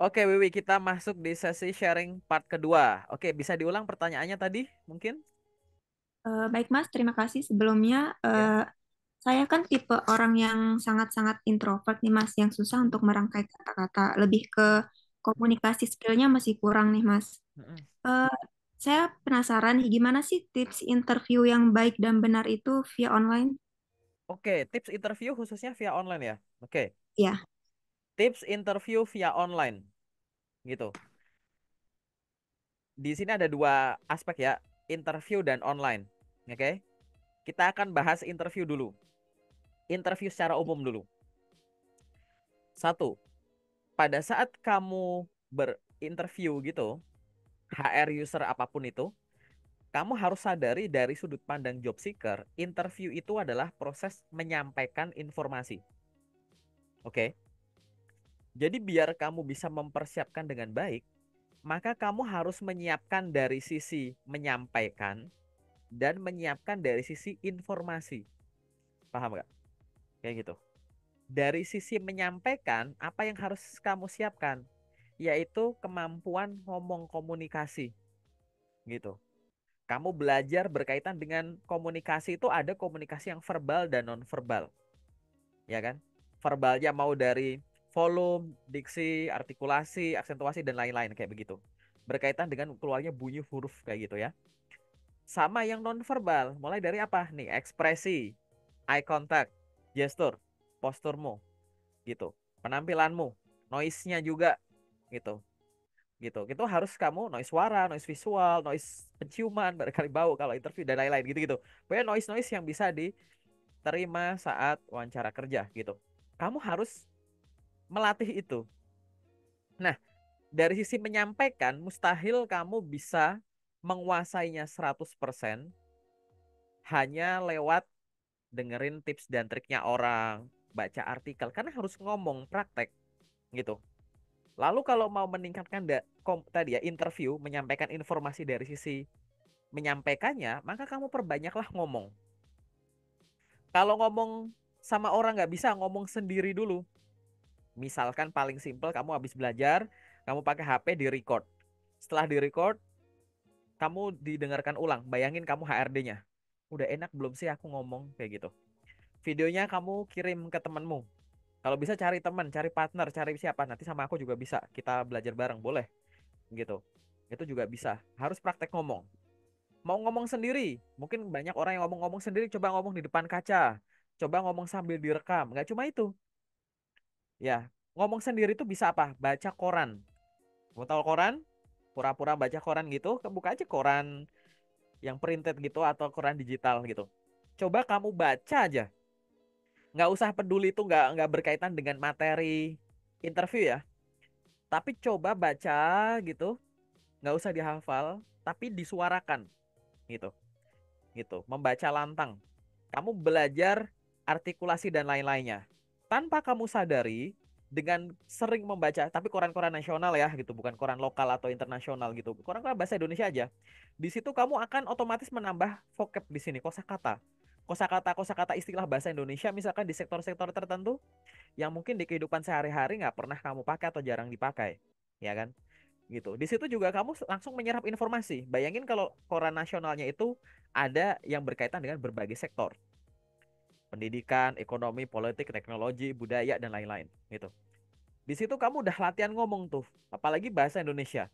Oke, Wiwi, kita masuk di sesi sharing part kedua. Oke, bisa diulang pertanyaannya tadi, mungkin? Baik Mas, terima kasih sebelumnya. Ya. Saya kan tipe orang yang sangat-sangat introvert nih Mas, yang susah Mm-mm. untuk merangkai kata-kata. Lebih ke komunikasi skillnya masih kurang nih Mas. Mm-mm. Eh, saya penasaran nih, gimana sih tips interview yang baik dan benar itu via online? Oke, tips interview khususnya via online ya. Oke, Ya, tips interview via online gitu. Di sini ada dua aspek ya, interview dan online. Oke, kita akan bahas interview dulu. Interview secara umum dulu. Satu, pada saat kamu berinterview gitu, HR user apapun itu, kamu harus sadari dari sudut pandang job seeker, interview itu adalah proses menyampaikan informasi. Oke. Jadi biar kamu bisa mempersiapkan dengan baik, maka kamu harus menyiapkan dari sisi menyampaikan dan menyiapkan dari sisi informasi. Paham nggak? Kayak gitu. Dari sisi menyampaikan, apa yang harus kamu siapkan? Yaitu kemampuan ngomong komunikasi, gitu. Kamu belajar berkaitan dengan komunikasi itu ada komunikasi yang verbal dan non verbal, ya kan? Verbalnya mau dari volume, diksi, artikulasi, aksentuasi dan lain-lain kayak begitu. Berkaitan dengan keluarnya bunyi huruf kayak gitu ya. Sama yang non verbal, mulai dari apa nih? Ekspresi, eye contact, gestur, posturmu gitu. Penampilanmu, noise-nya juga gitu. Gitu. Itu harus kamu noise suara, noise visual, noise penciuman, barangkali bau kalau interview dan lain-lain gitu-gitu. Pokoknya noise-noise yang bisa diterima saat wawancara kerja gitu. Kamu harus melatih itu. Nah, dari sisi menyampaikan, mustahil kamu bisa menguasainya 100% hanya lewat dengerin tips dan triknya orang, baca artikel, karena harus ngomong praktek gitu. Lalu kalau mau meningkatkan tadi ya interview, menyampaikan informasi dari sisi menyampaikannya, maka kamu perbanyaklah ngomong. Kalau ngomong sama orang nggak bisa ngomong sendiri dulu. Misalkan paling simpel kamu habis belajar, kamu pakai HP di record. Setelah di record, kamu didengarkan ulang. Bayangin kamu HRD-nya. Udah enak belum sih aku ngomong kayak gitu. Videonya kamu kirim ke temanmu. Kalau bisa cari teman, cari partner, cari siapa. Nanti sama aku juga bisa. Kita belajar bareng, boleh gitu. Itu juga bisa. Harus praktek ngomong. Mau ngomong sendiri, mungkin banyak orang yang ngomong-ngomong sendiri, coba ngomong di depan kaca. Coba ngomong sambil direkam. Nggak cuma itu. Ya, ngomong sendiri itu bisa apa? Baca koran. Mau tahu koran? Pura-pura baca koran gitu, buka aja koran yang printed gitu atau koran digital gitu. Coba kamu baca aja. Nggak usah peduli itu nggak berkaitan dengan materi interview ya. Tapi coba baca gitu, nggak usah dihafal, tapi disuarakan gitu. Gitu, membaca lantang. Kamu belajar artikulasi dan lain-lainnya. Tanpa kamu sadari, dengan sering membaca, tapi koran-koran nasional ya gitu, bukan koran lokal atau internasional gitu. Koran-koran bahasa Indonesia aja. Di situ kamu akan otomatis menambah vocab di sini, kosakata. Kosakata istilah bahasa Indonesia misalkan di sektor-sektor tertentu yang mungkin di kehidupan sehari-hari nggak pernah kamu pakai atau jarang dipakai. Ya kan? Gitu. Di situ juga kamu langsung menyerap informasi. Bayangin kalau koran nasionalnya itu ada yang berkaitan dengan berbagai sektor, pendidikan, ekonomi, politik, teknologi, budaya dan lain-lain, gitu. Di situ kamu udah latihan ngomong tuh, apalagi bahasa Indonesia.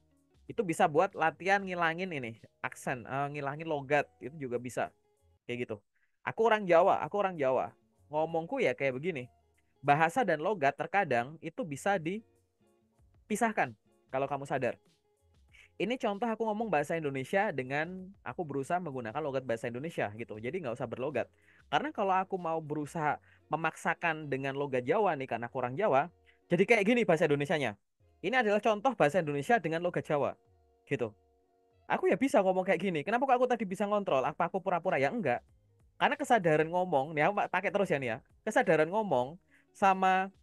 Itu bisa buat latihan ngilangin ini, aksen, ngilangin logat, itu juga bisa kayak gitu. Aku orang Jawa. Ngomongku ya kayak begini. Bahasa dan logat terkadang itu bisa dipisahkan kalau kamu sadar. Ini contoh aku ngomong bahasa Indonesia dengan aku berusaha menggunakan logat bahasa Indonesia gitu. Jadi nggak usah berlogat. Karena kalau aku mau berusaha memaksakan dengan logat Jawa nih karena kurang Jawa, jadi kayak gini bahasa Indonesianya. Ini adalah contoh bahasa Indonesia dengan logat Jawa. Gitu. Aku ya bisa ngomong kayak gini. Kenapa kok aku tadi bisa ngontrol? Apa aku pura-pura? Ya enggak. Karena kesadaran ngomong, nih aku pakai terus ya nih ya. Kesadaran ngomong sama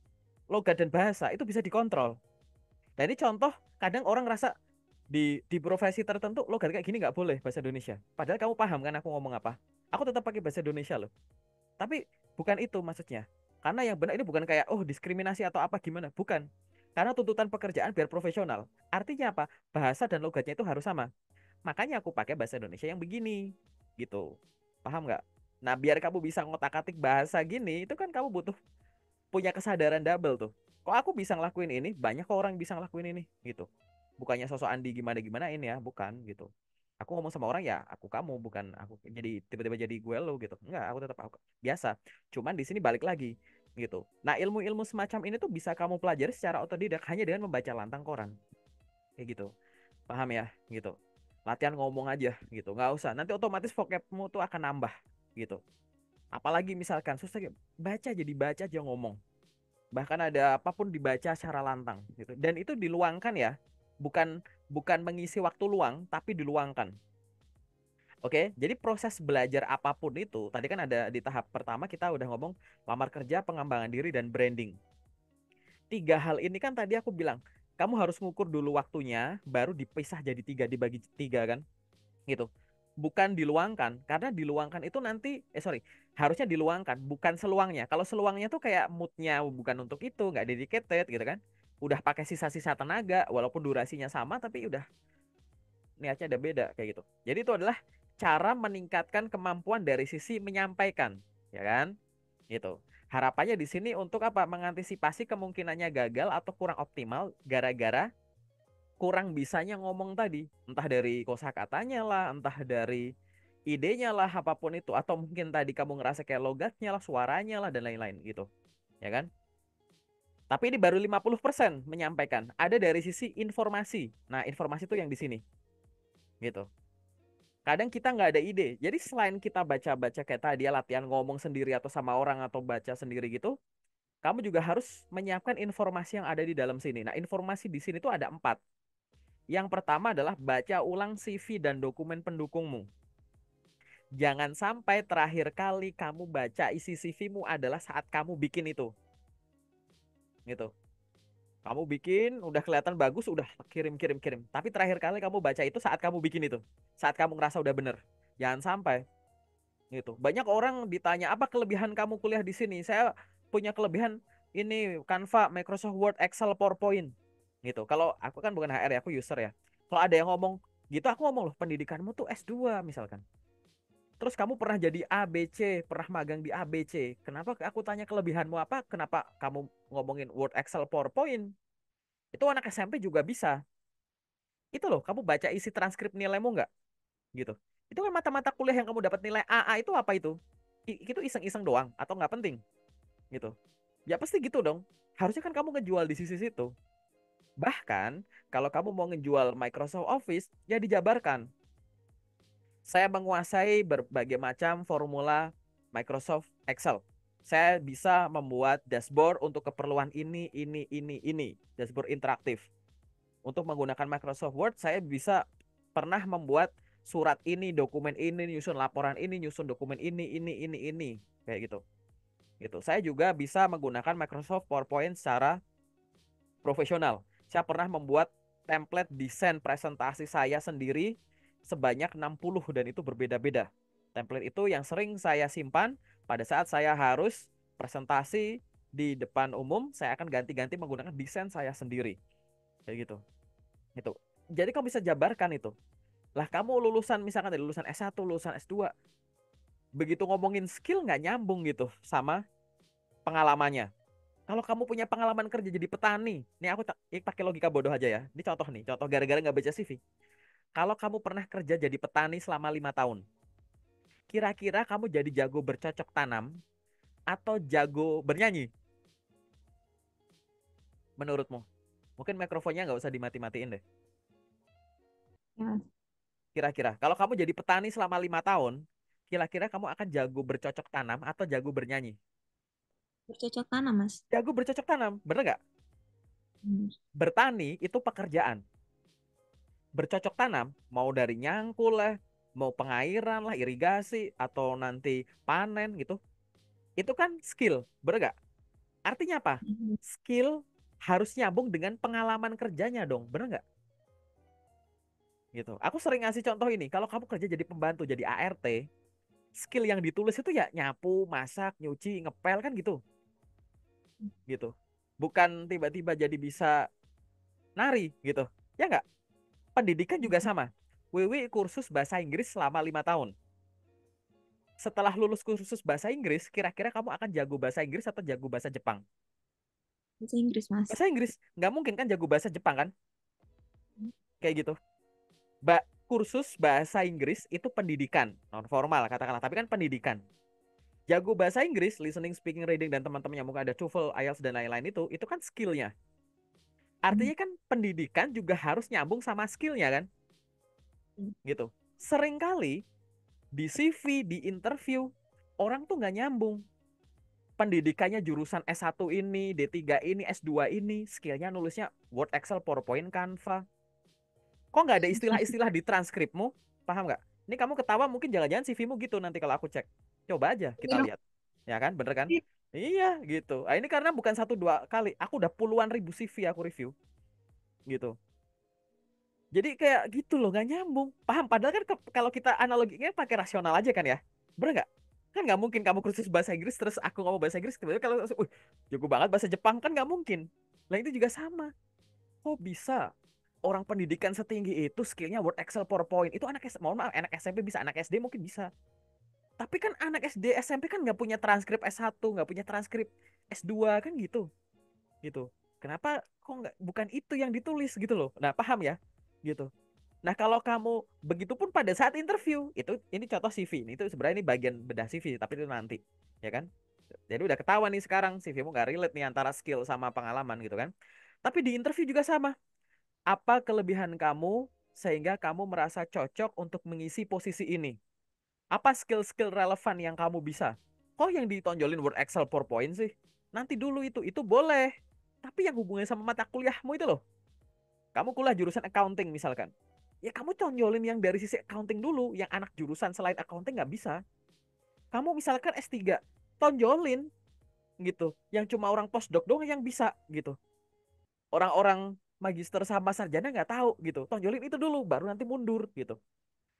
logat dan bahasa itu bisa dikontrol. Dan ini contoh kadang orang rasa di profesi tertentu logat kayak gini nggak boleh bahasa Indonesia. Padahal kamu paham kan aku ngomong apa? Aku tetap pakai bahasa Indonesia loh. Tapi bukan itu maksudnya. Karena yang benar ini bukan kayak oh diskriminasi atau apa gimana, bukan. Karena tuntutan pekerjaan biar profesional. Artinya apa? Bahasa dan logatnya itu harus sama. Makanya aku pakai bahasa Indonesia yang begini. Gitu. Paham nggak? Nah, biar kamu bisa ngotak-atik bahasa gini, itu kan kamu butuh punya kesadaran double tuh. Kok aku bisa ngelakuin ini? Banyak kok orang bisa ngelakuin ini gitu. Bukannya sosok Andi gimana-gimana ini ya, bukan gitu. Aku ngomong sama orang ya, aku kamu, bukan aku jadi tiba-tiba jadi gue lo gitu. Enggak, aku tetap aku biasa. Cuman di sini balik lagi gitu. Nah, ilmu-ilmu semacam ini tuh bisa kamu pelajari secara otodidak hanya dengan membaca lantang koran. Kayak gitu. Paham ya? Gitu. Latihan ngomong aja gitu. Nggak usah. Nanti otomatis vocabmu tuh akan nambah gitu. Apalagi misalkan susah gitu, baca jadi baca aja ngomong. Bahkan ada apapun dibaca secara lantang gitu. Dan itu diluangkan ya. Bukan bukan mengisi waktu luang, tapi diluangkan. Oke, jadi proses belajar apapun itu, tadi kan ada di tahap pertama kita udah ngomong lamar kerja, pengembangan diri, dan branding. Tiga hal ini kan tadi aku bilang, kamu harus ngukur dulu waktunya, baru dipisah jadi tiga, dibagi tiga kan, gitu. Bukan diluangkan, karena diluangkan itu nanti, sorry, harusnya diluangkan, bukan seluangnya. Kalau seluangnya tuh kayak moodnya bukan untuk itu, nggak dedicated gitu kan. Udah pakai sisa-sisa tenaga, walaupun durasinya sama, tapi udah niatnya ada beda kayak gitu. Jadi itu adalah cara meningkatkan kemampuan dari sisi menyampaikan, ya kan? Gitu. Harapannya di sini untuk apa? Mengantisipasi kemungkinannya gagal atau kurang optimal gara-gara kurang bisanya ngomong tadi. Entah dari kosakatanya lah, entah dari idenya lah, apapun itu. Atau mungkin tadi kamu ngerasa kayak logatnya lah, suaranya lah, dan lain-lain gitu. Ya kan? Tapi ini baru 50% menyampaikan. Ada dari sisi informasi. Nah, informasi itu yang di sini. Gitu. Kadang kita nggak ada ide. Jadi selain kita baca-baca kayak tadi ya, latihan ngomong sendiri atau sama orang atau baca sendiri gitu, kamu juga harus menyiapkan informasi yang ada di dalam sini. Nah, informasi di sini tuh ada 4. Yang pertama adalah baca ulang CV dan dokumen pendukungmu. Jangan sampai terakhir kali kamu baca isi CV-mu adalah saat kamu bikin itu. Gitu. Kamu bikin, udah kelihatan bagus, udah kirim, kirim, kirim. Tapi terakhir kali kamu baca itu saat kamu bikin itu. Saat kamu ngerasa udah bener. Jangan sampai. Gitu. Banyak orang ditanya, apa kelebihan kamu kuliah di sini? Saya punya kelebihan ini Canva, Microsoft Word, Excel, PowerPoint. Gitu. Kalau aku kan bukan HR ya, aku user ya. Kalau ada yang ngomong gitu, aku ngomong loh, pendidikanmu tuh S2 misalkan. Terus kamu pernah jadi ABC, pernah magang di ABC. Kenapa aku tanya kelebihanmu apa? Kenapa kamu ngomongin Word, Excel, PowerPoint? Itu anak SMP juga bisa. Itu loh, kamu baca isi transkrip nilaimu nggak? Gitu. Itu kan mata-mata kuliah yang kamu dapat nilai AA itu apa itu? Itu iseng-iseng doang atau nggak penting? Gitu. Ya pasti gitu dong. Harusnya kan kamu ngejual di sisi situ. Bahkan kalau kamu mau ngejual Microsoft Office, ya dijabarkan. Saya menguasai berbagai macam formula Microsoft Excel. Saya bisa membuat dashboard untuk keperluan ini. Dashboard interaktif. Untuk menggunakan Microsoft Word, saya bisa pernah membuat surat ini, dokumen ini, nyusun laporan ini, nyusun dokumen ini. Kayak gitu. Gitu. Saya juga bisa menggunakan Microsoft PowerPoint secara profesional. Saya pernah membuat template desain presentasi saya sendiri sebanyak 60 dan itu berbeda-beda. Template itu yang sering saya simpan pada saat saya harus presentasi di depan umum, saya akan ganti-ganti menggunakan desain saya sendiri. Kayak gitu. Itu. Jadi kamu bisa jabarkan itu. Lah kamu lulusan misalkan dari lulusan S1, lulusan S2, begitu ngomongin skill nggak nyambung gitu sama pengalamannya. Kalau kamu punya pengalaman kerja jadi petani, nih aku pakai logika bodoh aja ya. Ini contoh nih, contoh gara-gara nggak baca CV. Kalau kamu pernah kerja jadi petani selama 5 tahun, kira-kira kamu jadi jago bercocok tanam atau jago bernyanyi menurutmu? Mungkin mikrofonnya nggak usah dimati-matiin deh. Ya, Kira-kira, kalau kamu jadi petani selama 5 tahun, kira-kira kamu akan jago bercocok tanam atau jago bernyanyi? bercocok tanam, Mas. Jago bercocok tanam, bener nggak? Hmm. Bertani itu pekerjaan. Bercocok tanam, mau dari nyangkul lah, mau pengairan lah, irigasi, atau nanti panen gitu. Itu kan skill, bener gak? Artinya apa? Skill harus nyambung dengan pengalaman kerjanya dong, bener gak? Gitu. Aku sering ngasih contoh ini, kalau kamu kerja jadi pembantu, jadi ART, skill yang ditulis itu ya nyapu, masak, nyuci, ngepel kan gitu. Gitu. bukan tiba-tiba jadi bisa nari gitu. Ya nggak? Pendidikan juga sama. Wiwi kursus bahasa Inggris selama 5 tahun. Setelah lulus kursus bahasa Inggris, kira-kira kamu akan jago bahasa Inggris atau jago bahasa Jepang? Bahasa Inggris, Mas. Bahasa Inggris. Nggak mungkin kan jago bahasa Jepang kan? Kayak gitu. Kursus bahasa Inggris itu pendidikan. Non formal katakanlah. Tapi kan pendidikan. Jago bahasa Inggris, listening, speaking, reading, dan teman-teman yang mungkin ada TOEFL, IELTS, dan lain-lain itu kan skillnya. Artinya kan pendidikan juga harus nyambung sama skillnya kan? Gitu. Seringkali di CV, di interview, orang tuh nggak nyambung. Pendidikannya jurusan S1 ini, D3 ini, S2 ini, skillnya nulisnya Word, Excel, PowerPoint, Canva. Kok nggak ada istilah-istilah di transkripmu? Paham nggak? Ini kamu ketawa mungkin jangan-jangan CV-mu gitu nanti kalau aku cek. Coba aja kita Iya. lihat. Ya kan, bener kan? Iya gitu. Ini karena bukan 1 2 kali. Aku udah puluhan ribu CV aku review. Gitu. Jadi kayak gitu loh, nggak nyambung. Paham? Padahal kan kalau kita analoginya pakai rasional aja kan ya. Bener nggak? Kan nggak mungkin kamu kursus bahasa Inggris terus aku ngomong bahasa Inggris tiba-tiba kalau jago banget bahasa Jepang kan nggak mungkin. Nah itu juga sama. Kok bisa orang pendidikan setinggi itu skillnya Word, Excel, PowerPoint itu mohon maaf anak SMP bisa, anak SD mungkin bisa. Tapi kan anak SD SMP kan nggak punya transkrip S1, nggak punya transkrip S2 kan gitu. Gitu. Kenapa kok nggak, bukan itu yang ditulis gitu loh. Nah, paham ya? Gitu. Nah, kalau kamu begitupun pada saat interview, ini contoh CV. Ini itu sebenarnya ini bagian bedah CV, tapi itu nanti, ya kan? Jadi udah ketahuan nih sekarang CV-mu nggak relate nih antara skill sama pengalaman gitu kan. Tapi di interview juga sama. Apa kelebihan kamu sehingga kamu merasa cocok untuk mengisi posisi ini? Apa skill-skill relevan yang kamu bisa? Kok yang ditonjolin Word, Excel, PowerPoint sih? Nanti dulu itu boleh. Tapi yang hubungannya sama mata kuliahmu itu loh. Kamu kuliah jurusan accounting misalkan. Ya kamu tonjolin yang dari sisi accounting dulu. Yang anak jurusan selain accounting nggak bisa. Kamu misalkan S3, tonjolin gitu. Yang cuma orang postdoc doang yang bisa gitu. Orang-orang magister sama sarjana nggak tahu gitu. Tonjolin itu dulu, baru nanti mundur gitu.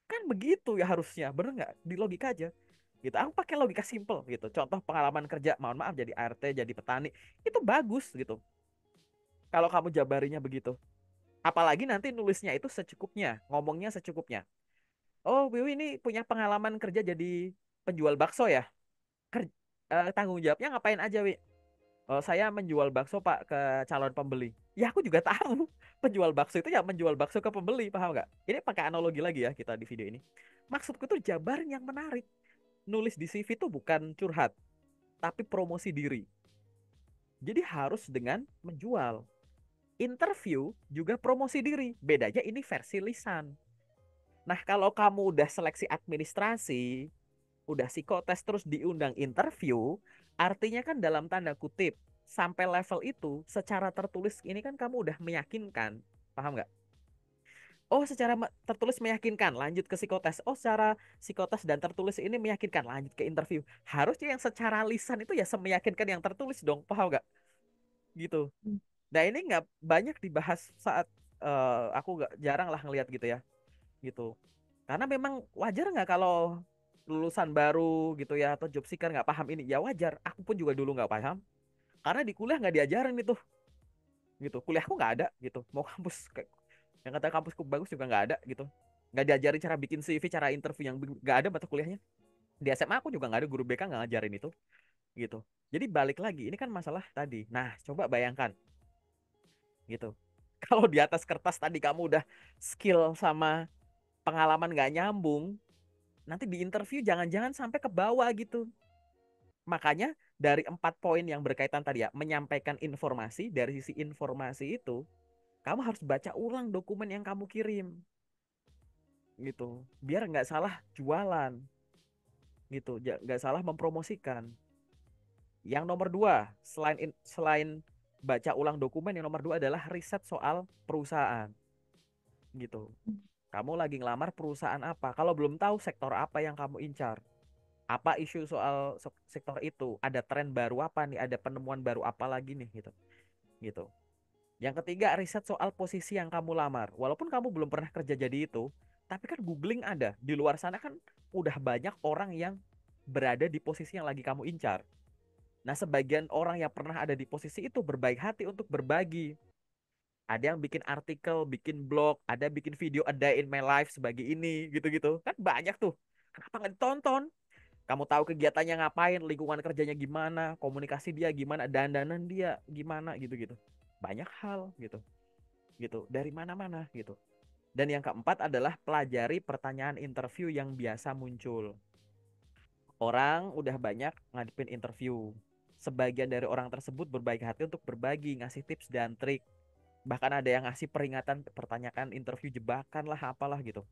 Kan begitu ya harusnya, bener nggak? Di logika aja. Gitu. Aku pakai logika simple gitu. Contoh pengalaman kerja, mohon maaf jadi ART, jadi petani, itu bagus gitu. Kalau kamu jabarinya begitu. Apalagi nanti nulisnya itu secukupnya, ngomongnya secukupnya. Oh, Wiwi ini punya pengalaman kerja jadi penjual bakso ya? Ker- tanggung jawabnya ngapain aja, Wi? Oh, saya menjual bakso Pak ke calon pembeli. Ya aku juga tahu penjual bakso itu ya menjual bakso ke pembeli, paham nggak? Ini pakai analogi lagi ya kita di video ini. Maksudku tuh jabarin yang menarik. Nulis di CV itu bukan curhat, tapi promosi diri. Jadi harus dengan menjual. Interview juga promosi diri. Bedanya ini versi lisan. Nah, kalau kamu udah seleksi administrasi, udah psikotes terus diundang interview, artinya kan dalam tanda kutip sampai level itu secara tertulis ini kan kamu udah meyakinkan, paham nggak? Oh, secara tertulis meyakinkan, lanjut ke psikotes. Oh, secara psikotes dan tertulis ini meyakinkan, lanjut ke interview. Harusnya yang secara lisan itu ya semeyakinkan yang tertulis dong, paham nggak? Gitu. Nah, ini nggak banyak dibahas saat aku nggak jarang lah ngelihat gitu ya, gitu. Karena memang wajar nggak kalau lulusan baru gitu ya atau job seeker nggak paham ini, ya wajar. Aku pun juga dulu nggak paham karena di kuliah nggak diajarin itu, gitu. Kuliahku nggak ada gitu. Mau kampus yang kata kampusku bagus juga nggak ada gitu. Nggak diajarin cara bikin CV, cara interview yang nggak ada mata kuliahnya. Di SMA aku juga nggak ada, guru BK nggak ngajarin itu, gitu. Jadi balik lagi, ini kan masalah tadi. Nah, coba bayangkan, gitu. Kalau di atas kertas tadi kamu udah skill sama pengalaman nggak nyambung, nanti di interview jangan-jangan sampai ke bawah gitu. Makanya dari 4 poin yang berkaitan tadi ya, menyampaikan informasi, dari sisi informasi itu, kamu harus baca ulang dokumen yang kamu kirim, gitu. Biar nggak salah jualan, gitu. Nggak salah mempromosikan. Yang nomor dua, selain baca ulang dokumen, yang nomor dua adalah riset soal perusahaan, gitu. Kamu lagi ngelamar perusahaan apa? Kalau belum tahu sektor apa yang kamu incar, apa isu soal sektor itu, ada tren baru apa nih, ada penemuan baru apa lagi nih, gitu gitu. Yang ketiga, riset soal posisi yang kamu lamar. Walaupun kamu belum pernah kerja jadi itu, tapi kan googling ada di luar sana kan, udah banyak orang yang berada di posisi yang lagi kamu incar, Nah, sebagian orang yang pernah ada di posisi itu berbaik hati untuk berbagi. Ada yang bikin artikel, bikin blog, ada bikin video a day in my life sebagai ini, gitu-gitu. Kan banyak tuh. Kenapa nggak ditonton? Kamu tahu kegiatannya ngapain, lingkungan kerjanya gimana, komunikasi dia gimana, dandanan dia gimana, gitu-gitu. Banyak hal gitu, gitu. Dari mana-mana gitu. Dan yang keempat adalah pelajari pertanyaan interview yang biasa muncul. Orang udah banyak ngadepin interview. Sebagian dari orang tersebut berbaik hati untuk berbagi, ngasih tips dan trik. Bahkan ada yang ngasih peringatan, pertanyaan interview jebakan lah, apalah gitu.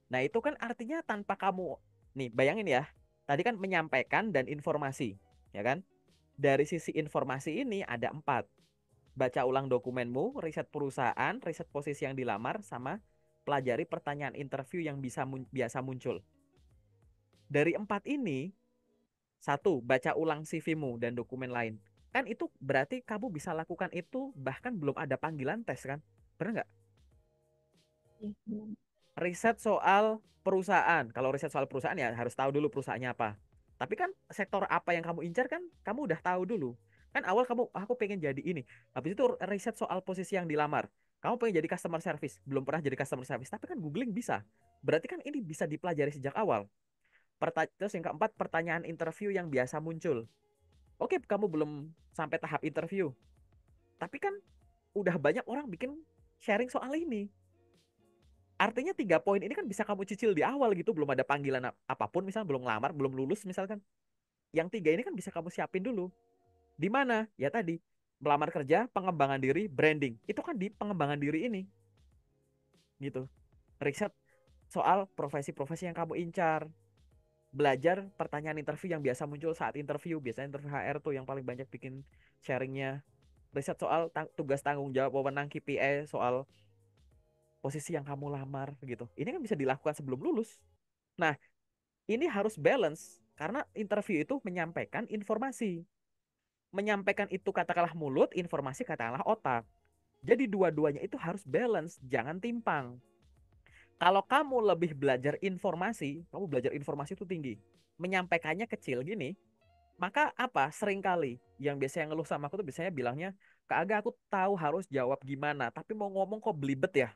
Nah, itu kan artinya tanpa kamu, nih bayangin ya, tadi kan menyampaikan dan informasi, ya kan? Dari sisi informasi ini ada empat. Baca ulang dokumenmu, riset perusahaan, riset posisi yang dilamar, sama pelajari pertanyaan interview yang biasa muncul. Dari empat ini, satu, baca ulang CV-mu dan dokumen lain. Kan itu berarti kamu bisa lakukan itu bahkan belum ada panggilan tes kan? Bener nggak? Iya, benar. Riset soal perusahaan. Kalau riset soal perusahaan ya harus tahu dulu perusahaannya apa. Tapi kan sektor apa yang kamu incar kan kamu udah tahu dulu. Kan awal kamu, aku pengen jadi ini. Habis itu riset soal posisi yang dilamar. Kamu pengen jadi customer service, belum pernah jadi customer service, tapi kan googling bisa. Berarti kan ini bisa dipelajari sejak awal. Terus yang keempat, pertanyaan interview yang biasa muncul. Oke, kamu belum sampai tahap interview, tapi kan udah banyak orang bikin sharing soal ini. Artinya 3 poin ini kan bisa kamu cicil di awal gitu, belum ada panggilan apapun, misalnya belum lamar, belum lulus misalkan. Yang tiga ini kan bisa kamu siapin dulu. Di mana? Ya tadi, melamar kerja, pengembangan diri, branding. Itu kan di pengembangan diri ini, gitu. Riset soal profesi-profesi yang kamu incar. Belajar pertanyaan interview yang biasa muncul saat interview. Biasanya interview HR tuh yang paling banyak bikin sharingnya. Riset soal tugas tanggung jawab, wewenang KPI, soal posisi yang kamu lamar gitu. Ini kan bisa dilakukan sebelum lulus. Nah, ini harus balance karena interview itu menyampaikan informasi. Menyampaikan itu katakanlah mulut, informasi katakanlah otak. Jadi dua-duanya itu harus balance, jangan timpang. Kalau kamu lebih belajar informasi, kamu belajar informasi itu tinggi. Menyampaikannya kecil gini, maka apa? Seringkali yang biasanya ngeluh sama aku tuh biasanya bilangnya, Kak Aga aku tahu harus jawab gimana, tapi mau ngomong kok belibet ya.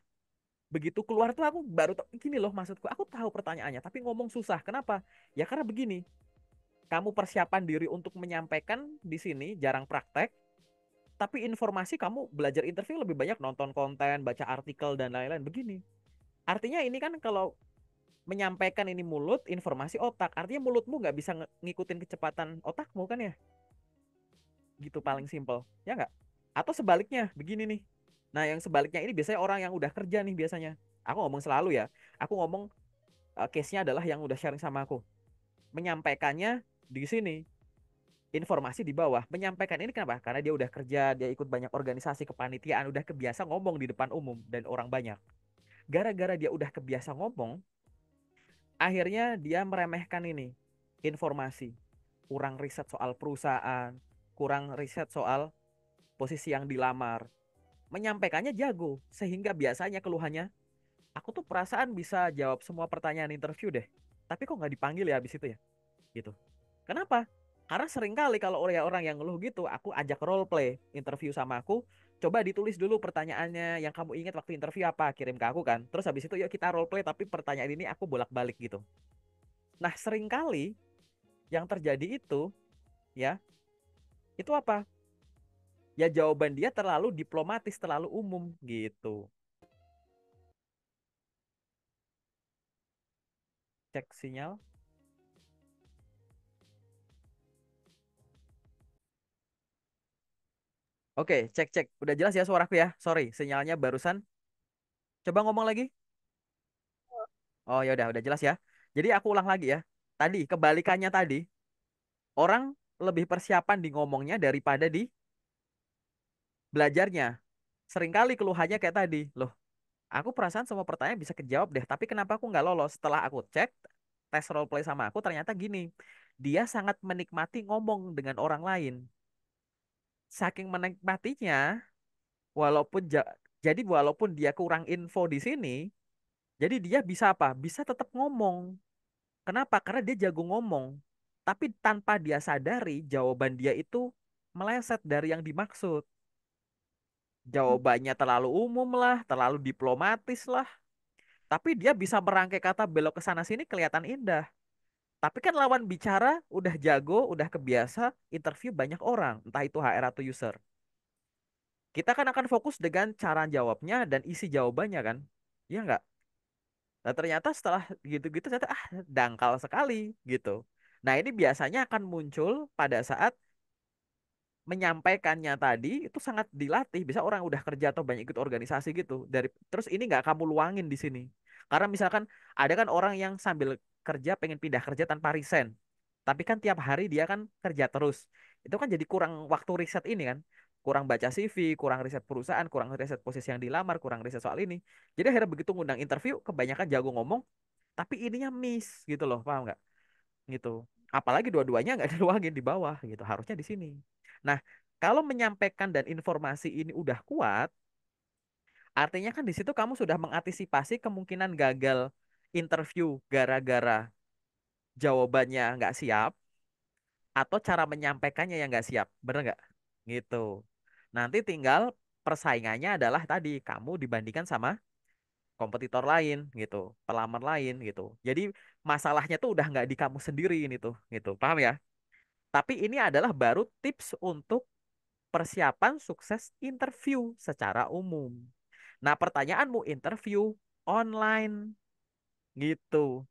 Begitu keluar tuh aku baru tahu, gini loh maksudku, aku tahu pertanyaannya, tapi ngomong susah. Kenapa? Ya karena begini, kamu persiapan diri untuk menyampaikan di sini jarang praktek, tapi informasi kamu belajar interview lebih banyak nonton konten, baca artikel dan lain-lain. Begini. Artinya ini kan kalau menyampaikan ini mulut, informasi otak. Artinya mulutmu nggak bisa ngikutin kecepatan otakmu kan ya? Gitu paling simple. Ya nggak? Atau sebaliknya, begini nih. Nah, yang sebaliknya ini biasanya orang yang udah kerja nih biasanya. Aku ngomong selalu ya. Aku ngomong case-nya adalah yang udah sharing sama aku. Menyampaikannya di sini, informasi di bawah. Menyampaikan ini kenapa? Karena dia udah kerja, dia ikut banyak organisasi kepanitiaan, udah kebiasa ngomong di depan umum dan orang banyak. Gara-gara dia udah kebiasa ngomong, akhirnya dia meremehkan ini informasi. Kurang riset soal perusahaan, kurang riset soal posisi yang dilamar. Menyampaikannya jago, sehingga biasanya keluhannya, aku tuh perasaan bisa jawab semua pertanyaan interview deh. Tapi kok nggak dipanggil ya habis itu ya? Gitu. Kenapa? Karena sering kali kalau orang yang ngeluh gitu, aku ajak role play interview sama aku. Coba ditulis dulu pertanyaannya yang kamu ingat waktu interview apa, kirim ke aku kan. Terus habis itu yuk kita role play tapi pertanyaan ini aku bolak-balik gitu. Nah, sering kali yang terjadi itu ya, itu apa? Ya jawaban dia terlalu diplomatis, terlalu umum gitu. Cek sinyal. Oke, cek cek. Udah jelas ya suaraku ya. Sorry, sinyalnya barusan. Coba ngomong lagi. Oh ya udah jelas ya. Jadi aku ulang lagi ya. Tadi kebalikannya tadi, orang lebih persiapan di ngomongnya daripada di belajarnya. Seringkali keluhannya kayak tadi, loh, aku perasaan semua pertanyaan bisa kejawab deh, tapi kenapa aku nggak lolos? Setelah aku cek tes role play sama aku, ternyata gini, dia sangat menikmati ngomong dengan orang lain. Saking menikmatinya, walaupun jadi walaupun dia kurang info di sini, jadi dia bisa apa? Bisa tetap ngomong. Kenapa? Karena dia jago ngomong. Tapi tanpa dia sadari, jawaban dia itu meleset dari yang dimaksud. Jawabannya terlalu umum lah, terlalu diplomatis lah. Tapi dia bisa merangkai kata belok ke sana sini kelihatan indah. Tapi kan lawan bicara udah jago, udah kebiasa interview banyak orang, entah itu HR atau user. Kita kan akan fokus dengan cara jawabnya dan isi jawabannya kan. Iya nggak? Nah ternyata setelah gitu-gitu ternyata dangkal sekali gitu. Nah ini biasanya akan muncul pada saat menyampaikannya tadi itu sangat dilatih. Bisa orang udah kerja atau banyak ikut organisasi gitu. Terus ini nggak kamu luangin di sini. Karena misalkan ada kan orang yang sambil kerja pengen pindah kerja tanpa resign. Tapi kan tiap hari dia kan kerja terus. Itu kan jadi kurang waktu riset ini kan. Kurang baca CV, kurang riset perusahaan, kurang riset posisi yang dilamar, kurang riset soal ini. Jadi akhirnya begitu ngundang interview, kebanyakan jago ngomong, tapi ininya miss gitu loh, paham nggak? Gitu. Apalagi dua-duanya nggak diluangin di bawah gitu, harusnya di sini. Nah, kalau menyampaikan dan informasi ini udah kuat, artinya kan di situ kamu sudah mengantisipasi kemungkinan gagal interview gara-gara jawabannya nggak siap atau cara menyampaikannya yang nggak siap, bener nggak? Gitu. Nanti tinggal persaingannya adalah tadi kamu dibandingkan sama kompetitor lain gitu, pelamar lain gitu. Jadi masalahnya tuh udah nggak di kamu sendiri ini tuh, gitu. Paham ya? Tapi ini adalah baru tips untuk persiapan sukses interview secara umum. Nah, pertanyaanmu interview online gitu.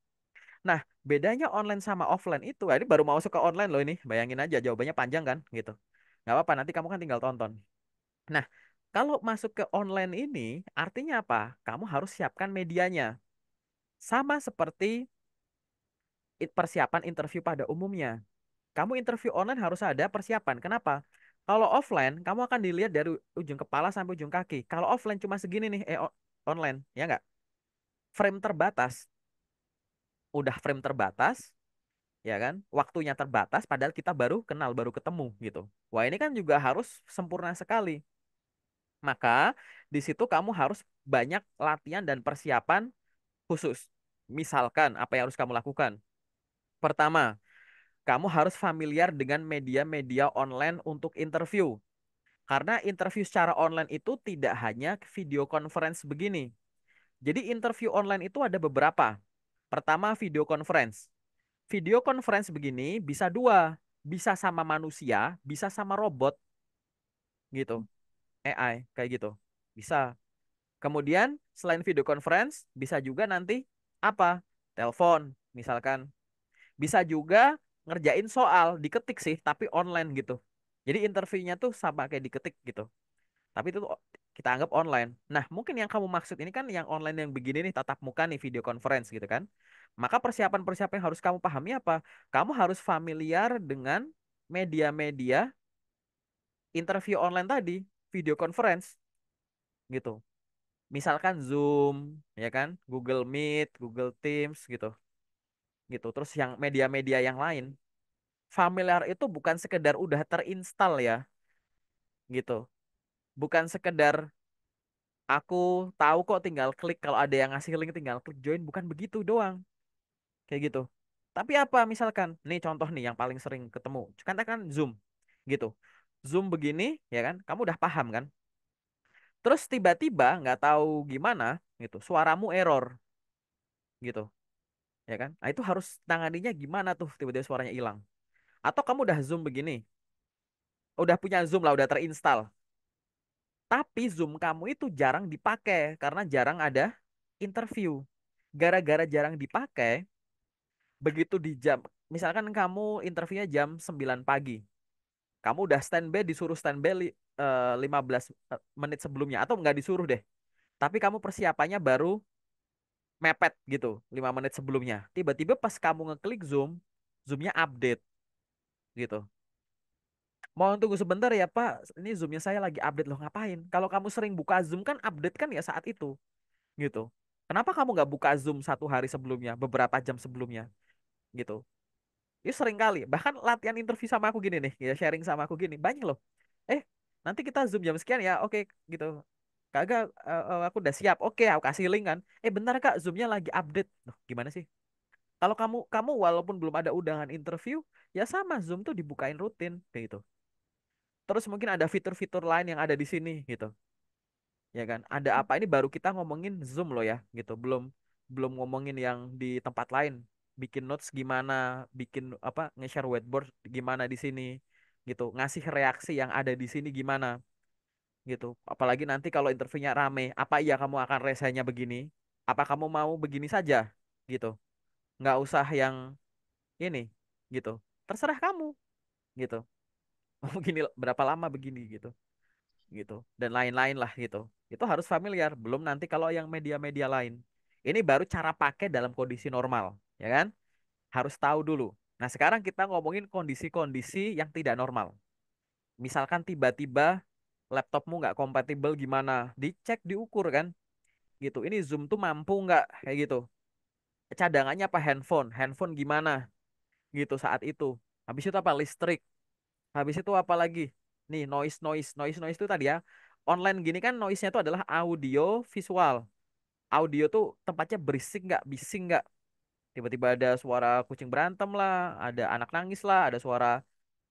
Nah, bedanya online sama offline itu, ini baru mau masuk ke online loh ini. Bayangin aja jawabannya panjang kan gitu. Nggak apa-apa, nanti kamu kan tinggal tonton. Nah, kalau masuk ke online ini, artinya apa? Kamu harus siapkan medianya. Sama seperti persiapan interview pada umumnya. Kamu interview online harus ada persiapan. Kenapa? Kalau offline, kamu akan dilihat dari ujung kepala sampai ujung kaki. Kalau offline cuma segini nih, online, ya nggak? Frame terbatas. Udah frame terbatas, ya kan? Waktunya terbatas, padahal kita baru kenal, baru ketemu gitu. Wah, ini kan juga harus sempurna sekali. Maka di situ kamu harus banyak latihan dan persiapan khusus. Misalkan apa yang harus kamu lakukan? Pertama, kamu harus familiar dengan media-media online untuk interview. Karena interview secara online itu tidak hanya video conference begini. Jadi interview online itu ada beberapa. Pertama, video conference. Video conference begini bisa dua. Bisa sama manusia, bisa sama robot gitu. AI kayak gitu. Bisa. Kemudian selain video conference, bisa juga nanti apa? Telepon misalkan. Bisa juga ngerjain soal, diketik sih, tapi online gitu. Jadi interviewnya tuh sama kayak diketik gitu. Tapi itu tuh kita anggap online. Nah, mungkin yang kamu maksud ini kan yang online yang begini nih, tatap muka nih, video conference gitu kan. Maka persiapan-persiapan yang harus kamu pahami apa? Kamu harus familiar dengan media-media interview online tadi, video conference gitu. Misalkan Zoom, ya kan, Google Meet, Google Teams gitu. Gitu. Terus yang media-media yang lain. Familiar itu bukan sekedar udah terinstal ya, gitu. Bukan sekedar aku tahu kok tinggal klik kalau ada yang ngasih link tinggal klik join, bukan begitu doang. Kayak gitu. Tapi apa misalkan, nih contoh nih yang paling sering ketemu. Katakan Zoom gitu. Zoom begini ya kan, kamu udah paham kan? Terus tiba-tiba nggak tahu gimana gitu, suaramu error gitu, ya kan? Nah, itu harus tanganinya gimana tuh tiba-tiba suaranya hilang. Atau kamu udah Zoom begini, udah punya Zoom lah, udah terinstall. Tapi Zoom kamu itu jarang dipakai karena jarang ada interview. Gara-gara jarang dipakai, begitu di jam, misalkan kamu interviewnya jam 9 pagi, kamu udah standby, disuruh standby 15 menit sebelumnya, atau nggak disuruh deh. Tapi kamu persiapannya baru mepet gitu, 5 menit sebelumnya. Tiba-tiba pas kamu ngeklik Zoom, Zoomnya update gitu. Mau tunggu sebentar ya Pak, ini Zoomnya saya lagi update loh, ngapain? Kalau kamu sering buka Zoom kan update kan ya saat itu gitu. Kenapa kamu nggak buka Zoom 1 hari sebelumnya, beberapa jam sebelumnya gitu? Itu sering kali. Bahkan latihan interview sama aku gini nih, ya sharing sama aku gini, banyak loh. Eh, nanti kita Zoom jam sekian ya, oke gitu. Kagak, aku udah siap. Oke, aku kasih link kan. Bentar Kak, Zoomnya lagi update. Loh, gimana sih? Kalau kamu walaupun belum ada undangan interview, ya sama Zoom tuh dibukain rutin kayak gitu. Terus mungkin ada fitur-fitur lain yang ada di sini gitu. Ya kan? Ada apa ini baru kita ngomongin Zoom loh ya gitu. Belum belum ngomongin yang di tempat lain. Bikin notes gimana, bikin apa nge-share whiteboard gimana di sini gitu. Ngasih reaksi yang ada di sini gimana gitu. Apalagi nanti kalau interviewnya rame, apa iya kamu akan resanya begini? Apa kamu mau begini saja gitu. Nggak usah yang ini gitu. Terserah kamu gitu. Mau begini berapa lama begini gitu. Gitu dan lain-lain lah gitu. Itu harus familiar. Belum nanti kalau yang media-media lain. Ini baru cara pakai dalam kondisi normal, ya kan? Harus tahu dulu. Nah, sekarang kita ngomongin kondisi-kondisi yang tidak normal. Misalkan tiba-tiba laptopmu nggak kompatibel gimana? Dicek, diukur kan? Gitu. Ini Zoom tuh mampu nggak kayak gitu? Cadangannya apa handphone? Handphone gimana? Gitu saat itu. Habis itu apa listrik? Habis itu apa lagi? Nih noise itu tadi ya. Online gini kan noise-nya itu adalah audio visual. Audio tuh tempatnya berisik nggak, bising nggak. Tiba-tiba ada suara kucing berantem lah, ada anak nangis lah, ada suara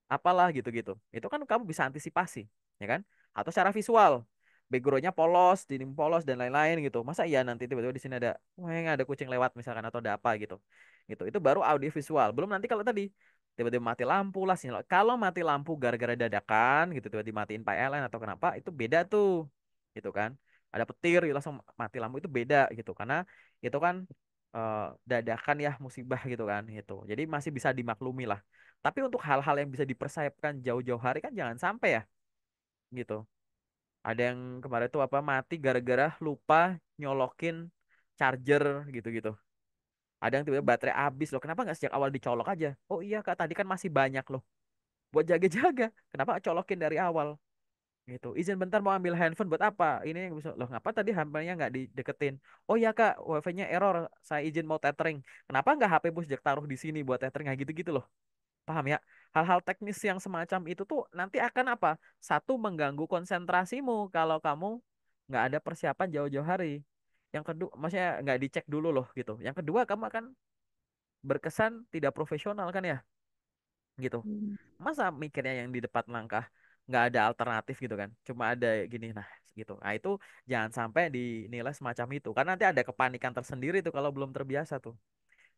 apalah gitu-gitu. Itu kan kamu bisa antisipasi, ya kan? Atau secara visual, backgroundnya polos, dinding polos dan lain-lain gitu. Masa iya nanti tiba-tiba di sini ada, wah ada kucing lewat misalkan atau ada apa gitu. Gitu. Itu baru audio visual. Belum nanti kalau tadi tiba-tiba mati lampu lah sinyal. Kalau mati lampu gara-gara dadakan gitu tiba-tiba dimatiin PLN atau kenapa itu beda tuh. Gitu kan. Ada petir gitu, langsung mati lampu itu beda gitu karena itu kan eh, dadakan ya musibah gitu kan gitu. Jadi masih bisa dimaklumi lah. Tapi untuk hal-hal yang bisa dipersiapkan jauh-jauh hari kan jangan sampai ya gitu. Ada yang kemarin tuh apa mati gara-gara lupa nyolokin charger gitu-gitu. Ada yang tiba-tiba baterai habis loh. Kenapa nggak sejak awal dicolok aja? Oh iya kak tadi kan masih banyak loh. Buat jaga-jaga. Kenapa nggak colokin dari awal? Gitu. Izin bentar mau ambil handphone buat apa? Ini yang bisa loh. Ngapa tadi HP-nya nggak dideketin? Oh iya kak, WiFi-nya error. Saya izin mau tethering. Kenapa nggak HP-mu sejak taruh di sini buat tethering? Kayak gitu-gitu loh. Paham ya? Hal-hal teknis yang semacam itu tuh nanti akan apa? Satu, mengganggu konsentrasimu kalau kamu nggak ada persiapan jauh-jauh hari. Yang kedua, maksudnya nggak dicek dulu loh gitu. Yang kedua, kamu akan berkesan tidak profesional kan ya? Gitu. Hmm. Masa mikirnya yang di depan langkah nggak ada alternatif gitu kan? Cuma ada gini, nah gitu. Nah itu jangan sampai dinilai semacam itu. Karena nanti ada kepanikan tersendiri tuh kalau belum terbiasa tuh.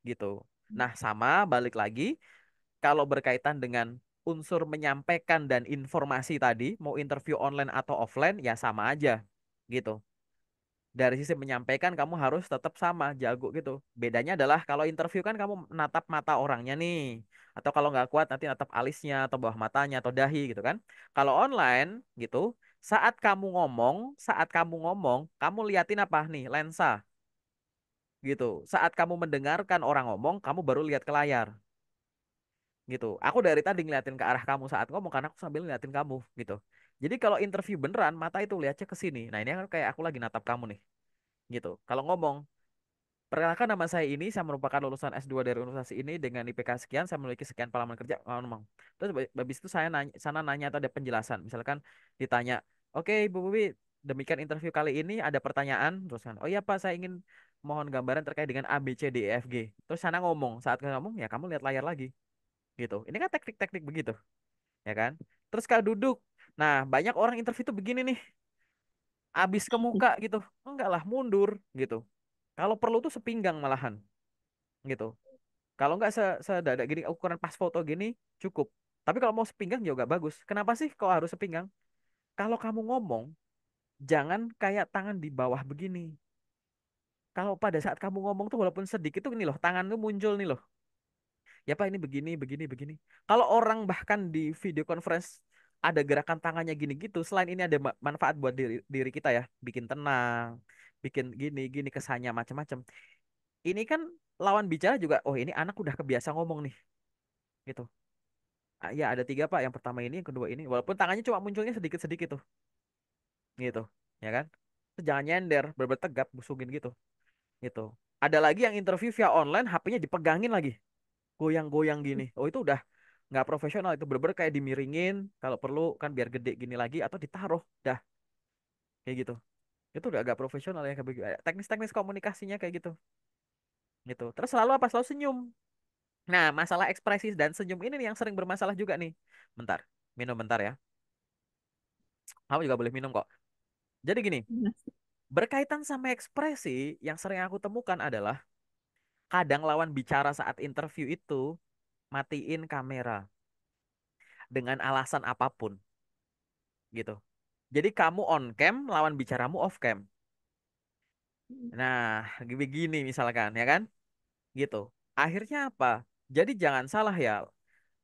Gitu. Nah sama balik lagi kalau berkaitan dengan unsur menyampaikan dan informasi tadi, mau interview online atau offline, ya sama aja, gitu. Dari sisi menyampaikan, kamu harus tetap sama, jago gitu. Bedanya adalah kalau interview kan kamu natap mata orangnya nih. Atau kalau nggak kuat nanti natap alisnya, atau bawah matanya, atau dahi gitu kan. Kalau online gitu, saat kamu ngomong, kamu liatin apa nih, lensa gitu. Saat kamu mendengarkan orang ngomong, kamu baru lihat ke layar gitu. Aku dari tadi ngeliatin ke arah kamu saat ngomong karena aku sambil ngeliatin kamu gitu. Jadi kalau interview beneran mata itu lihatnya ke sini. Nah, ini kan kayak aku lagi natap kamu nih gitu. Kalau ngomong, perkenalkan nama saya ini, saya merupakan lulusan S2 dari universitas ini dengan IPK sekian, saya memiliki sekian pengalaman kerja, ngomong. Terus habis itu saya nanya, sana nanya atau ada penjelasan. Misalkan ditanya, "Oke, Ibu Bubi, demikian interview kali ini ada pertanyaan." Terus kan, "Oh iya Pak, saya ingin mohon gambaran terkait dengan A, B, C, D, E, F, G." Terus sana ngomong, saat kamu ngomong ya kamu lihat layar lagi gitu. Ini kan teknik-teknik begitu, ya kan? Terus kalau duduk, nah banyak orang interview tuh begini nih, abis ke muka gitu, enggak lah mundur gitu. Kalau perlu tuh sepinggang malahan gitu. Kalau enggak sedada gini ukuran pas foto gini cukup. Tapi kalau mau sepinggang juga bagus. Kenapa sih kok harus sepinggang? Kalau kamu ngomong, jangan kayak tangan di bawah begini. Kalau pada saat kamu ngomong tuh walaupun sedikit tuh ini loh, tangan tuh muncul nih loh. Ya Pak ini begini, begini, begini. Kalau orang bahkan di video conference ada gerakan tangannya gini gitu, selain ini ada manfaat buat diri kita ya, bikin tenang, bikin gini, gini kesannya macam-macam. Ini kan lawan bicara juga, oh ini anak udah kebiasa ngomong nih, gitu. Ah, ya ada tiga Pak, yang pertama ini, yang kedua ini, walaupun tangannya cuma munculnya sedikit-sedikit tuh, gitu, ya kan? Terus jangan nyender, berber tegap, busungin gitu, gitu. Ada lagi yang interview via online, HP-nya dipegangin lagi. Goyang-goyang gini. Oh itu udah nggak profesional itu bener kayak dimiringin kalau perlu kan biar gede gini lagi atau ditaruh dah kayak gitu. Itu udah agak profesional ya kayak begitu. Teknis-teknis komunikasinya kayak gitu gitu. Terus selalu apa? Selalu senyum. Nah, masalah ekspresi dan senyum ini nih yang sering bermasalah juga nih. Bentar, minum bentar ya. Kamu juga boleh minum kok. Jadi gini, berkaitan sama ekspresi yang sering aku temukan adalah kadang lawan bicara saat interview itu matiin kamera dengan alasan apapun gitu. Jadi kamu on cam, lawan bicaramu off cam. Nah, begini misalkan ya kan? Gitu. Akhirnya apa? Jadi jangan salah ya.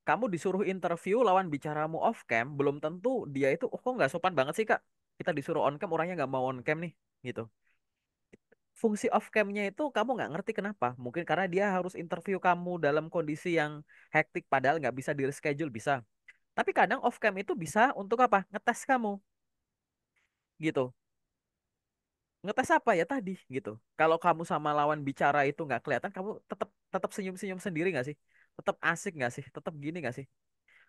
Kamu disuruh interview lawan bicaramu off cam, belum tentu dia itu, oh kok nggak sopan banget sih Kak? Kita disuruh on cam, orangnya nggak mau on cam nih, gitu. Fungsi off camnya itu kamu nggak ngerti kenapa. Mungkin karena dia harus interview kamu dalam kondisi yang hektik, padahal nggak bisa di reschedule, bisa. Tapi kadang off cam itu bisa untuk apa? Ngetes kamu, gitu. Ngetes apa ya tadi, gitu. Kalau kamu sama lawan bicara itu nggak kelihatan, kamu tetap tetap senyum-senyum sendiri nggak sih? Tetap asik nggak sih? Tetap gini nggak sih?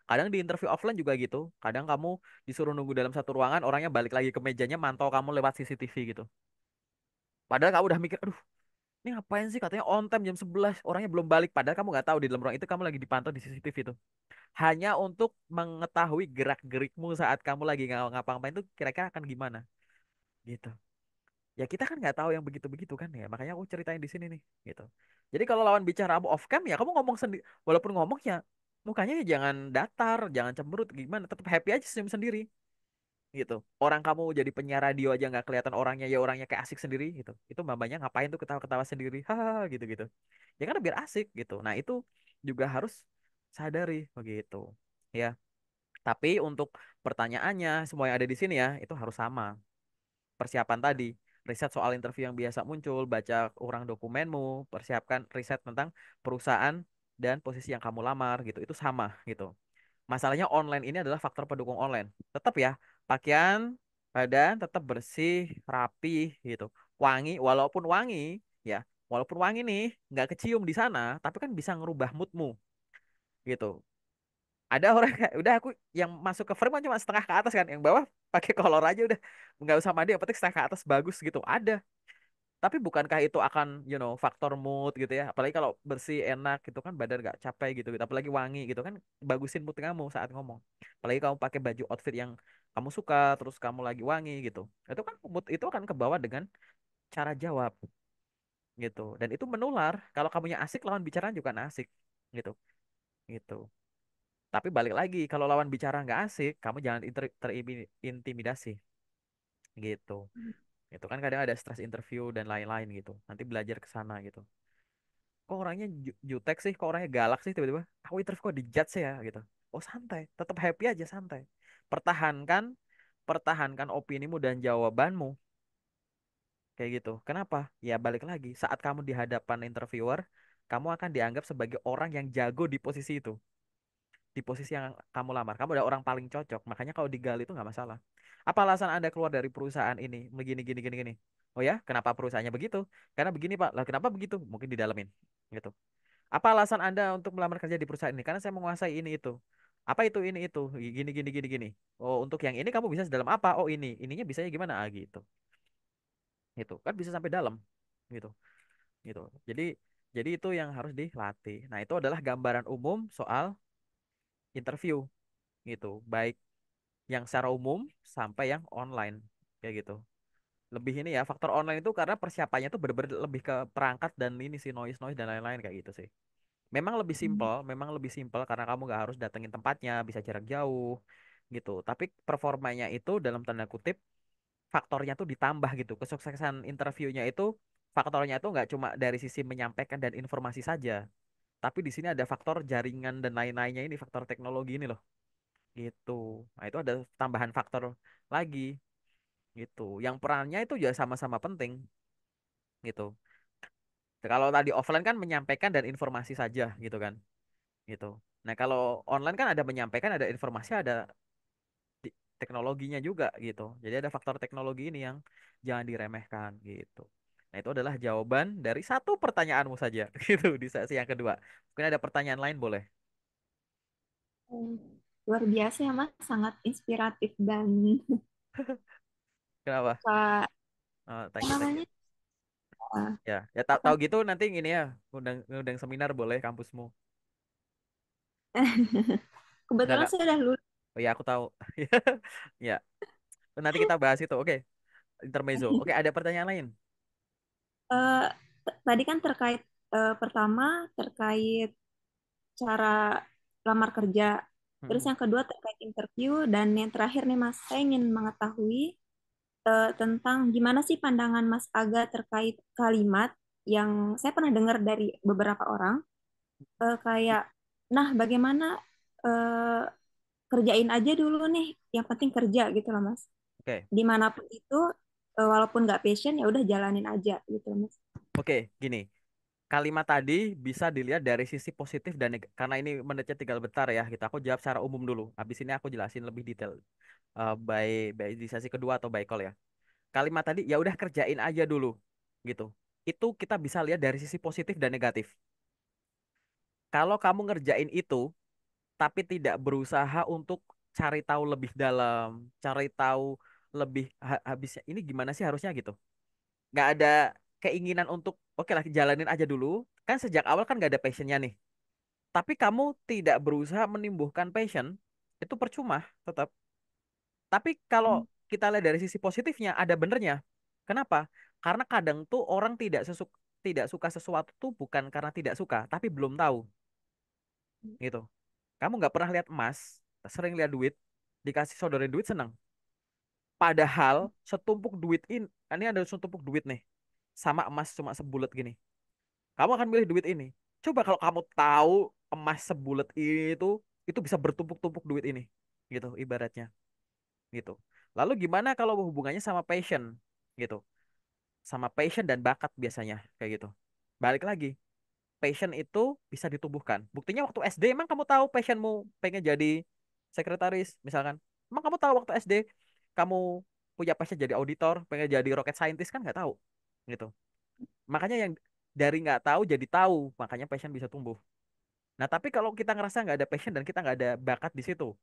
Kadang di interview offline juga gitu. Kadang kamu disuruh nunggu dalam satu ruangan, orangnya balik lagi ke mejanya, mantau kamu lewat CCTV gitu. Padahal kamu udah mikir, aduh, ini ngapain sih katanya on time jam 11, orangnya belum balik. Padahal kamu nggak tahu di dalam ruang itu kamu lagi dipantau di CCTV itu. Hanya untuk mengetahui gerak-gerikmu saat kamu lagi ngapa-ngapain itu kira-kira akan gimana gitu. Ya kita kan nggak tahu yang begitu-begitu kan ya. Makanya aku ceritain di sini nih gitu. Jadi kalau lawan bicara kamu off cam ya kamu ngomong sendiri. Walaupun ngomong ya mukanya ya jangan datar, jangan cemberut gimana, tetap happy aja senyum sendiri gitu. Orang kamu jadi penyiar radio aja nggak kelihatan orangnya, ya orangnya kayak asik sendiri gitu. Itu mamanya ngapain tuh ketawa-ketawa sendiri, hahaha gitu-gitu. Ya kan biar asik gitu. Nah itu juga harus sadari begitu. Ya. Tapi untuk pertanyaannya semua yang ada di sini ya itu harus sama. Persiapan tadi, riset soal interview yang biasa muncul, baca urang dokumenmu, persiapkan riset tentang perusahaan dan posisi yang kamu lamar gitu. Itu sama gitu. Masalahnya online ini adalah faktor pendukung online. Tetap ya, pakaian badan tetap bersih, rapi gitu. Wangi, ya, walaupun wangi nih nggak kecium di sana, tapi kan bisa ngerubah moodmu gitu. Ada orang kayak udah aku yang masuk ke frame kan cuma setengah ke atas kan, yang bawah pakai kolor aja udah nggak usah mandi, yang penting setengah ke atas bagus gitu. Ada. Tapi bukankah itu akan, faktor mood gitu ya? Apalagi kalau bersih, enak gitu kan, badan nggak capek gitu, gitu. Apalagi wangi gitu kan, bagusin mood kamu saat ngomong. Apalagi kamu pakai baju outfit yang kamu suka, terus kamu lagi wangi gitu. Itu kan mood itu akan kebawa dengan cara jawab gitu. Dan itu menular. Kalau kamunya asik, lawan bicara juga asik gitu. Gitu. Tapi balik lagi, kalau lawan bicara nggak asik, kamu jangan terintimidasi gitu. Itu kan kadang ada stress interview dan lain-lain gitu. Nanti belajar ke sana gitu. Kok orangnya jutek sih, kok orangnya galak sih tiba-tiba. Aku interview kok dijudge sih ya gitu. Oh santai, tetap happy aja santai. Pertahankan, pertahankan opinimu dan jawabanmu kayak gitu. Kenapa? Ya balik lagi, saat kamu di hadapan interviewer, kamu akan dianggap sebagai orang yang jago di posisi itu, di posisi yang kamu lamar. Kamu udah orang paling cocok. Makanya kalau digali itu nggak masalah. Apa alasan Anda keluar dari perusahaan ini? Begini, gini, gini, gini. Oh ya, kenapa perusahaannya begitu? Karena begini, Pak. Lah, kenapa begitu? Mungkin didalemin. Gitu. Apa alasan Anda untuk melamar kerja di perusahaan ini? Karena saya menguasai ini itu. Apa itu ini itu? Gini, gini, gini, gini. Oh, untuk yang ini kamu bisa dalam apa? Oh, ini. Ininya bisanya gimana? Ah, gitu. Gitu. Kan bisa sampai dalam. Gitu. Gitu. Jadi itu yang harus dilatih. Nah, itu adalah gambaran umum soal interview gitu. Baik yang secara umum sampai yang online kayak gitu. Lebih ini ya, faktor online itu karena persiapannya tuh bener-bener lebih ke perangkat dan ini sih, noise noise dan lain-lain kayak gitu sih. Memang lebih simpel karena kamu nggak harus datengin tempatnya, bisa jarak jauh gitu. Tapi performanya itu dalam tanda kutip faktornya tuh ditambah gitu. Kesuksesan interviewnya itu faktornya itu nggak cuma dari sisi menyampaikan dan informasi saja, tapi di sini ada faktor jaringan dan lain-lainnya, ini faktor teknologi ini loh gitu. Nah, itu ada tambahan faktor lagi gitu. Yang perannya itu juga sama-sama penting gitu. Kalau tadi offline kan menyampaikan dan informasi saja gitu kan. Gitu. Nah, kalau online kan ada menyampaikan, ada informasi, ada teknologinya juga gitu. Jadi ada faktor teknologi ini yang jangan diremehkan gitu. Nah, itu adalah jawaban dari satu pertanyaanmu saja gitu di sesi yang kedua. Mungkin ada pertanyaan lain boleh. Hmm, luar biasa ya Mas, sangat inspiratif dan Kenapa? Kak, Oh, apa thank you, thank you. namanya Ya, ya tahu Apa? tahu gitu nanti ini ya, undang undang seminar boleh kampusmu. Kebetulan Enggak. saya udah lulus. Oh ya, aku tahu. Ya, nanti kita bahas itu. Oke, intermezzo. Oke, ada pertanyaan lain? Eh, Tadi kan terkait pertama terkait cara lamar kerja. Terus Mm-mm. yang kedua terkait interview dan yang terakhir nih Mas, saya ingin mengetahui tentang gimana sih pandangan Mas Aga terkait kalimat yang saya pernah dengar dari beberapa orang kayak, nah bagaimana eh, kerjain aja dulu nih, yang penting kerja gitu loh Mas. Oke, Dimanapun itu, walaupun nggak passion ya udah jalanin aja gitu loh Mas. oke, gini. Kalimat tadi bisa dilihat dari sisi positif dan karena ini menitnya tinggal bentar ya, gitu. Aku jawab secara umum dulu. Habis ini aku jelasin lebih detail by di sesi kedua atau by call ya. Kalimat tadi ya udah kerjain aja dulu, gitu. Itu kita bisa lihat dari sisi positif dan negatif. Kalau kamu ngerjain itu tapi tidak berusaha untuk cari tahu lebih dalam, cari tahu lebih habisnya ini gimana sih harusnya gitu. Nggak ada keinginan untuk oke lah jalanin aja dulu. Kan sejak awal kan nggak ada passionnya nih. Tapi kamu tidak berusaha menumbuhkan passion, itu percuma tetap. Tapi kalau kita lihat dari sisi positifnya, ada benernya. Kenapa? Karena kadang tuh orang tidak suka sesuatu tuh bukan karena tidak suka, tapi belum tahu gitu. Kamu nggak pernah lihat emas, sering lihat duit, dikasih sodorin duit senang. Padahal setumpuk duit ini ada setumpuk duit nih, sama emas cuma sebulet gini. Kamu akan milih duit ini. Coba kalau kamu tahu emas sebulet itu bisa bertumpuk-tumpuk duit ini, gitu ibaratnya, gitu. Lalu gimana kalau hubungannya sama passion, gitu? Sama passion dan bakat biasanya kayak gitu. Balik lagi, passion itu bisa ditumbuhkan. Buktinya waktu SD emang kamu tahu passionmu pengen jadi sekretaris misalkan. Emang kamu tahu waktu SD kamu punya passion jadi auditor, pengen jadi rocket scientist kan nggak tahu, gitu. Makanya yang dari nggak tahu jadi tahu, makanya passion bisa tumbuh. Nah, tapi kalau kita ngerasa nggak ada passion dan kita nggak ada bakat di situ,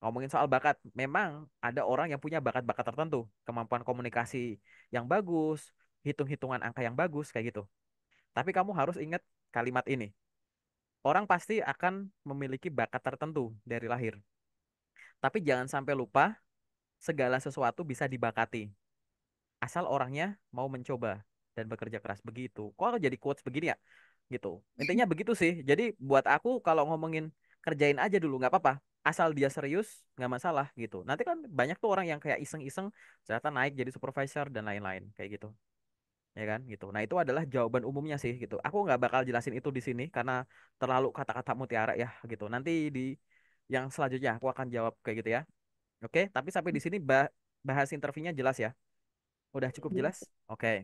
ngomongin soal bakat, memang ada orang yang punya bakat-bakat tertentu, kemampuan komunikasi yang bagus, hitung-hitungan angka yang bagus, kayak gitu. Tapi kamu harus ingat kalimat ini. Orang pasti akan memiliki bakat tertentu dari lahir. Tapi jangan sampai lupa, segala sesuatu bisa dibakati. Asal orangnya mau mencoba dan bekerja keras begitu. Kok aku jadi quotes begini ya? Gitu. Intinya begitu sih. Jadi buat aku kalau ngomongin kerjain aja dulu nggak apa-apa. Asal dia serius nggak masalah gitu. Nanti kan banyak tuh orang yang kayak iseng-iseng ternyata naik jadi supervisor dan lain-lain kayak gitu. Ya kan gitu. Nah itu adalah jawaban umumnya sih gitu. Aku nggak bakal jelasin itu di sini karena terlalu kata-kata mutiara ya gitu. Nanti di yang selanjutnya aku akan jawab kayak gitu ya. Oke, tapi sampai di sini bahas interviewnya jelas ya. Udah cukup jelas? Oke.